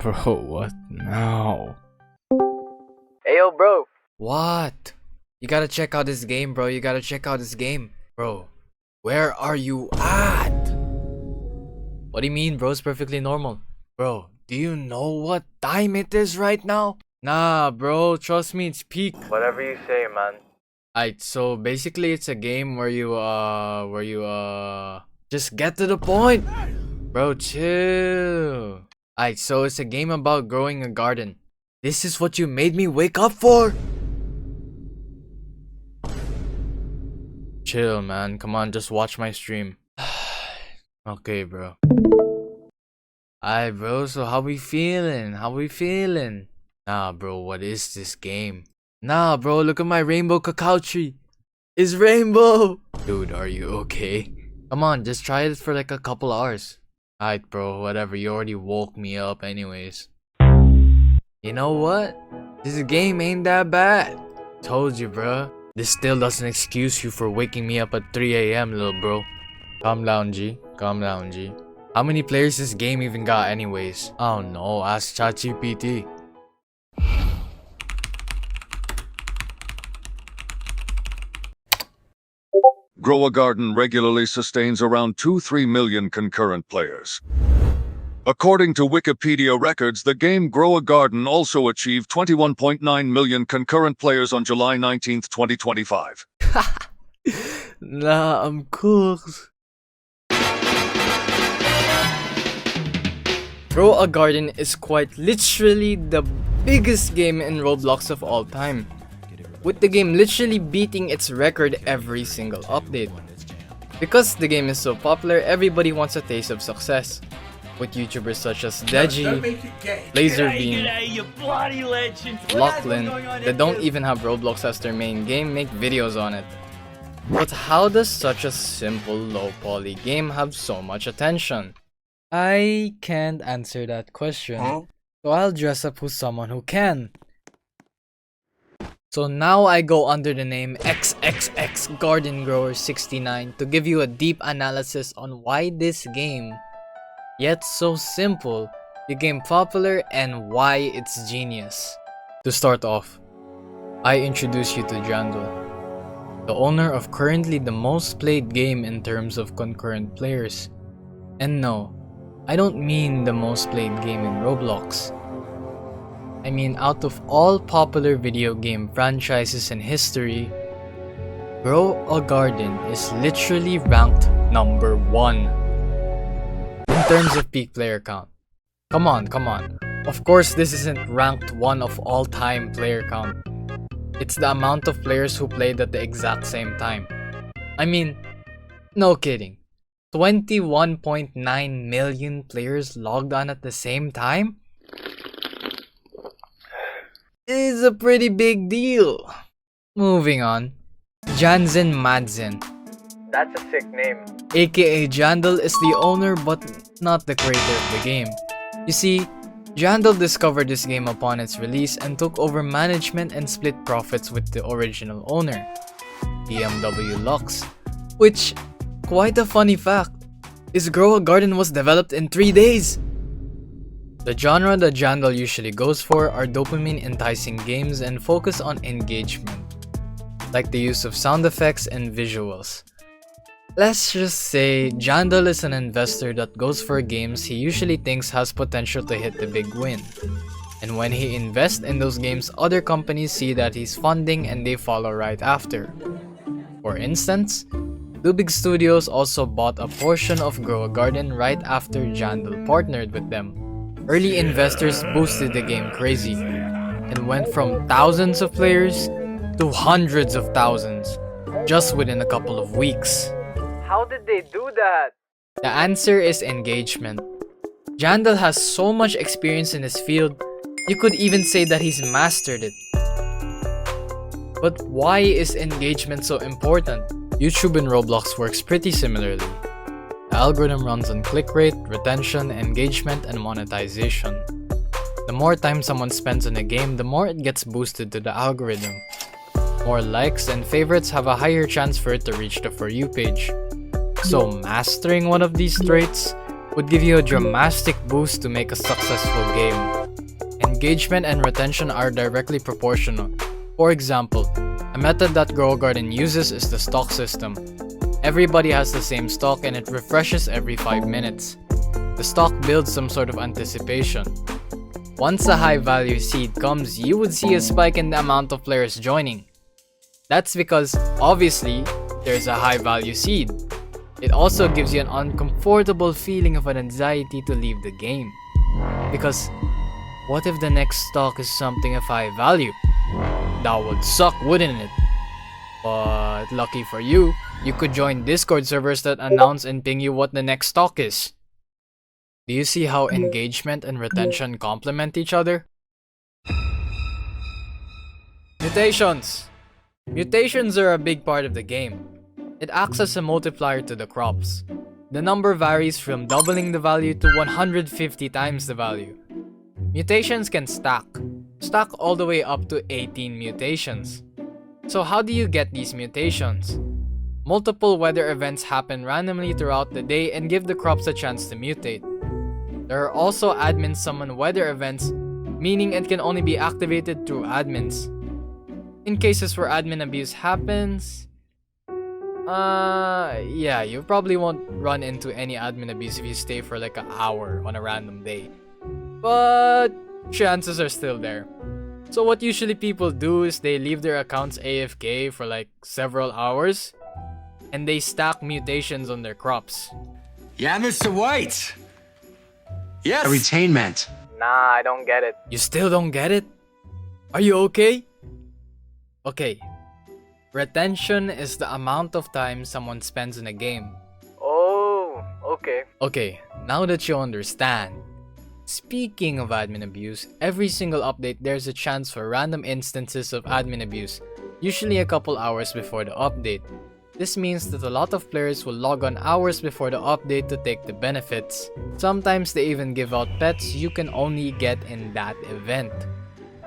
Bro, what now? Hey yo, bro. What? You gotta check out this game, bro. You gotta check out this game. Bro, where are you at? What do you mean, bro? It's perfectly normal. Bro, do you know what time it is right now? Nah, bro. Trust me, it's peak. Whatever you say, man. Alright, so basically it's a game where you just get to the point. Bro, chill. Alright, so it's a game about growing a garden. This is what you made me wake up for? Chill, man. Come on, just watch my stream. Okay, bro. Alright, bro, so how we feeling? How we feeling? Nah, bro, what is this game? Nah, bro, look at my rainbow cacao tree. It's rainbow! Dude, are you okay? Come on, just try it for like a couple hours. Alright, bro, whatever. You already woke me up anyways. You know what? This game ain't that bad. Told you, bro. This still doesn't excuse you for waking me up at 3 AM, little bro. Calm down, G. Calm down, G. How many players this game even got anyways? I don't know. Ask ChatGPT. Grow a Garden regularly sustains around 2-3 million concurrent players. According to Wikipedia records, the game Grow a Garden also achieved 21.9 million concurrent players on July 19, 2025. Nah, I'm cool. Grow a Garden is quite literally the biggest game in Roblox of all time, with the game literally beating its record every single update. Because the game is so popular, everybody wants a taste of success, with YouTubers such as Deji, Laserbeam, Lachlan, that don't even have Roblox as their main game, make videos on it. But how does such a simple low-poly game have so much attention? I can't answer that question, so I'll dress up with someone who can. So now I go under the name XXX Garden Grower 69 to give you a deep analysis on why this game, yet so simple, became popular and why it's genius. To start off, I introduce you to Jandel, the owner of currently the most played game in terms of concurrent players. And no, I don't mean the most played game in Roblox. I mean, out of all popular video game franchises in history, Grow a Garden is literally ranked number 1 in terms of peak player count. Come on. Of course, this isn't ranked 1 of all time player count. It's the amount of players who played at the exact same time. I mean, no kidding. 21.9 million players logged on at the same time? Is a pretty big deal. Moving on, Jansen Madsen, That's a sick name. aka Jandel, is the owner but not the creator of the game. You see, Jandel discovered this game upon its release and took over management and split profits with the original owner, BMW Lux. Which, quite a funny fact, is Grow a Garden was developed in 3 days. The genre that Jandel usually goes for are dopamine enticing games and focus on engagement, like the use of sound effects and visuals. Let's just say Jandel is an investor that goes for games he usually thinks has potential to hit the big win. And when he invests in those games, other companies see that he's funding and they follow right after. For instance, two big studios also bought a portion of Grow a Garden right after Jandel partnered with them. Early investors boosted the game crazy and went from thousands of players to hundreds of thousands just within a couple of weeks. How did they do that? The answer is engagement. Jandel has so much experience in this field, you could even say that he's mastered it. But why is engagement so important? YouTube and Roblox works pretty similarly. The algorithm runs on click rate, retention, engagement, and monetization. The more time someone spends on a game, the more it gets boosted to the algorithm. More likes and favorites have a higher chance for it to reach the For You page. So mastering one of these traits would give you a dramatic boost to make a successful game. engagement and retention are directly proportional. For example, a method that Grow a Garden uses is the stock system. Everybody has the same stock and it refreshes every 5 minutes. The stock builds some sort of anticipation. Once a high value seed comes, you would see a spike in the amount of players joining. That's because, obviously, there's a high value seed. It also gives you an uncomfortable feeling of an anxiety to leave the game. Because, what if the next stock is something of high value? That would suck, wouldn't it? But lucky for you, you could join Discord servers that announce and ping you what the next stock is. Do you see how engagement and retention complement each other? Mutations! Mutations are a big part of the game. It acts as a multiplier to the crops. The number varies from doubling the value to 150 times the value. Mutations can stack all the way up to 18 mutations. So how do you get these mutations? Multiple weather events happen randomly throughout the day and give the crops a chance to mutate. There are also admin summon weather events, meaning it can only be activated through admins. In cases where admin abuse happens, yeah, you probably won't run into any admin abuse if you stay for like an hour on a random day. But chances are still there. So what usually people do is they leave their accounts AFK for like several hours and they stack mutations on their crops. Yeah, Mr. White! Yes! A retainment. Nah, I don't get it. You still don't get it? Are you okay? Okay. Retention is the amount of time someone spends in a game. Oh, okay. Okay, now that you understand. Speaking of admin abuse, every single update there's a chance for random instances of admin abuse, usually a couple hours before the update. This means that a lot of players will log on hours before the update to take the benefits. Sometimes they even give out pets you can only get in that event.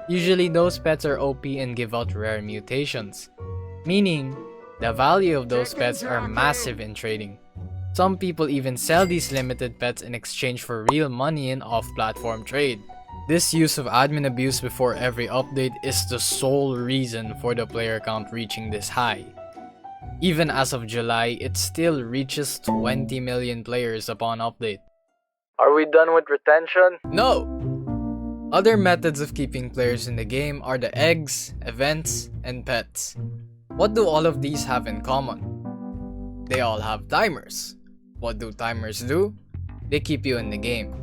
Usually those pets are OP and give out rare mutations, meaning the value of those pets are massive in trading. Some people even sell these limited pets in exchange for real money in off-platform trade. This use of admin abuse before every update is the sole reason for the player count reaching this high. Even as of July, it still reaches 20 million players upon update. Are we done with retention? No! Other methods of keeping players in the game are the eggs, events, and pets. What do all of these have in common? They all have timers. What do timers do? They keep you in the game.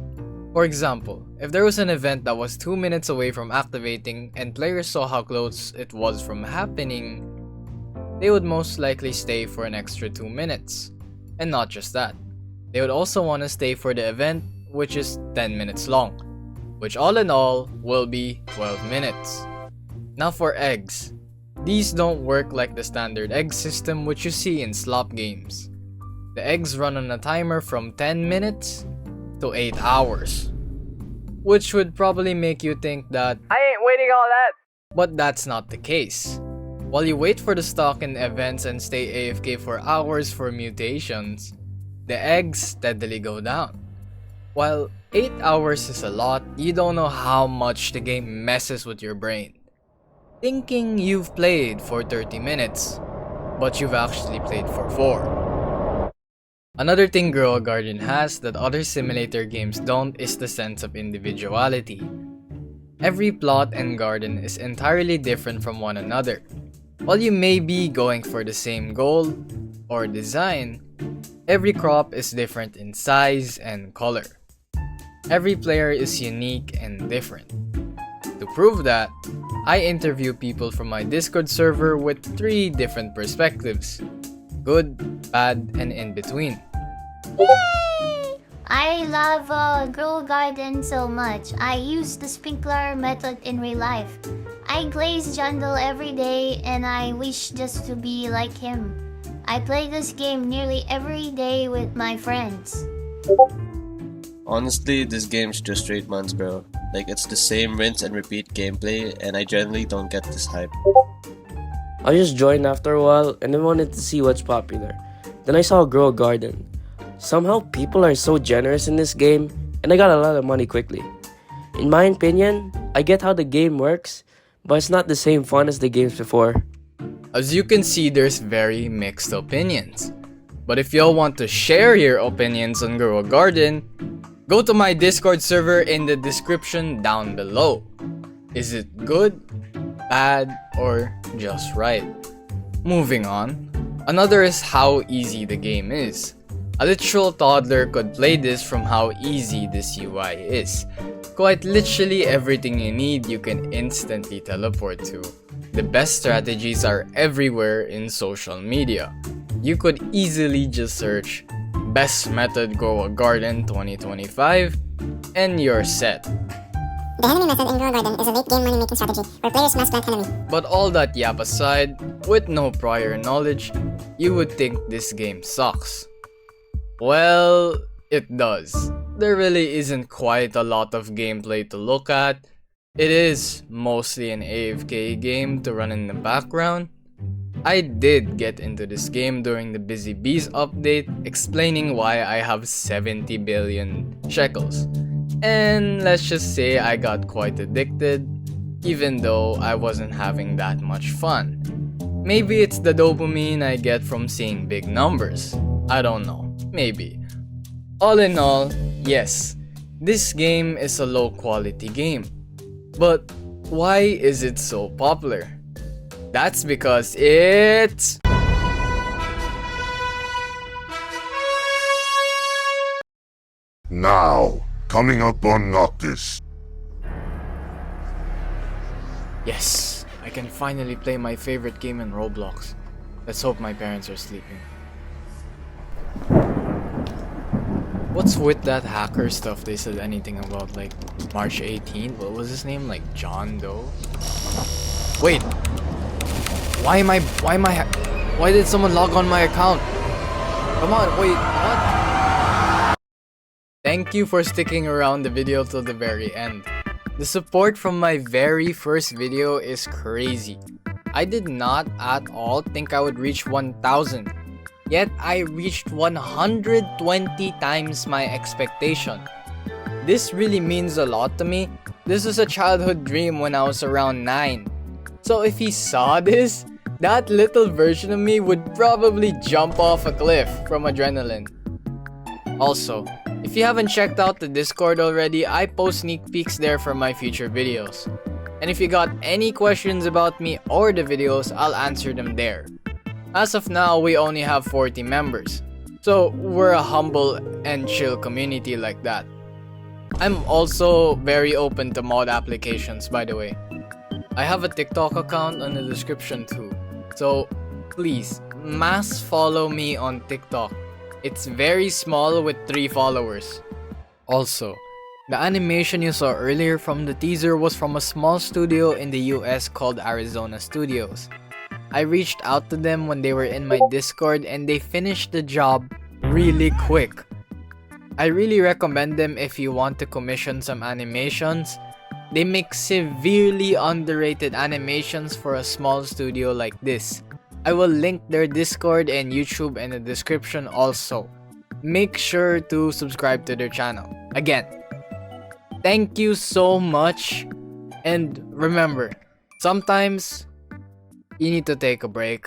For example, if there was an event that was 2 minutes away from activating and players saw how close it was from happening, they would most likely stay for an extra 2 minutes. And not just that, they would also want to stay for the event, which is 10 minutes long, which all in all will be 12 minutes. Now for eggs. These don't work like the standard egg system which you see in slop games. The eggs run on a timer from 10 minutes to 8 hours, which would probably make you think that, I ain't waiting all that. but that's not the case. While you wait for the stock and events and stay AFK for hours for mutations, the eggs steadily go down. While 8 hours is a lot, you don't know how much the game messes with your brain. Thinking you've played for 30 minutes, but you've actually played for 4. Another thing Grow a Garden has that other simulator games don't is the sense of individuality. Every plot and garden is entirely different from one another. While you may be going for the same goal or design, every crop is different in size and color. Every player is unique and different. To prove that, I interview people from my Discord server with 3 different perspectives: good, bad, and in between. Yay! I love Grow Garden so much. I use the sprinkler method in real life. I glaze Jandel every day and I wish just to be like him. I play this game nearly every day with my friends. Honestly, this game's just straight months, bro. Like, it's the same rinse and repeat gameplay, and I generally don't get this hype. I just joined after a while and I wanted to see what's popular. Then I saw Grow a Garden. Somehow people are so generous in this game and I got a lot of money quickly. In my opinion, I get how the game works, but it's not the same fun as the games before. As you can see, there's very mixed opinions. But if y'all want to share your opinions on Grow a Garden, go to my Discord server in the description down below. Is it good, bad, or just right? Moving on, another is how easy the game is. A literal toddler could play this from how easy this UI is. Quite literally everything you need you can instantly teleport to. The best strategies are everywhere in social media. You could easily just search best method grow a garden 2025 and you're set. The enemy method in Grow a Garden is a late game money making strategy where players must plant enemy. But all that yap aside, with no prior knowledge, you would think this game sucks. Well, it does. There really isn't quite a lot of gameplay to look at. It is mostly an AFK game to run in the background. I did get into this game during the Busy Bees update, explaining why I have 70 billion shekels. And let's just say I got quite addicted, even though I wasn't having that much fun. Maybe it's the dopamine I get from seeing big numbers. I don't know, maybe. All in all, yes, this game is a low quality game. But why is it so popular? That's because it's... Now, coming up on Noctis. Yes, I can finally play my favorite game in Roblox. Let's hope my parents are sleeping. What's with that hacker stuff they said anything about, like March 18th? What was his name? Like Jandel? Wait! Why did someone log on my account? Come on, wait, what? Thank you for sticking around the video till the very end. The support from my very first video is crazy. I did not at all think I would reach 1,000. Yet I reached 120 times my expectation. This really means a lot to me. This was a childhood dream when I was around 9. So if he saw this, that little version of me would probably jump off a cliff from adrenaline. Also, if you haven't checked out the Discord already, I post sneak peeks there for my future videos. And if you got any questions about me or the videos, I'll answer them there. As of now, we only have 40 members. So we're a humble and chill community like that. I'm also very open to mod applications, by the way. I have a TikTok account in the description too. So please, mass follow me on TikTok. It's very small with 3 followers. Also, the animation you saw earlier from the teaser was from a small studio in the US called Arizona Studios. I reached out to them when they were in my Discord and they finished the job really quick. I really recommend them if you want to commission some animations. They make severely underrated animations for a small studio like this. I will link their Discord and YouTube in the description also. Make sure to subscribe to their channel. Again, thank you so much. And remember, sometimes you need to take a break.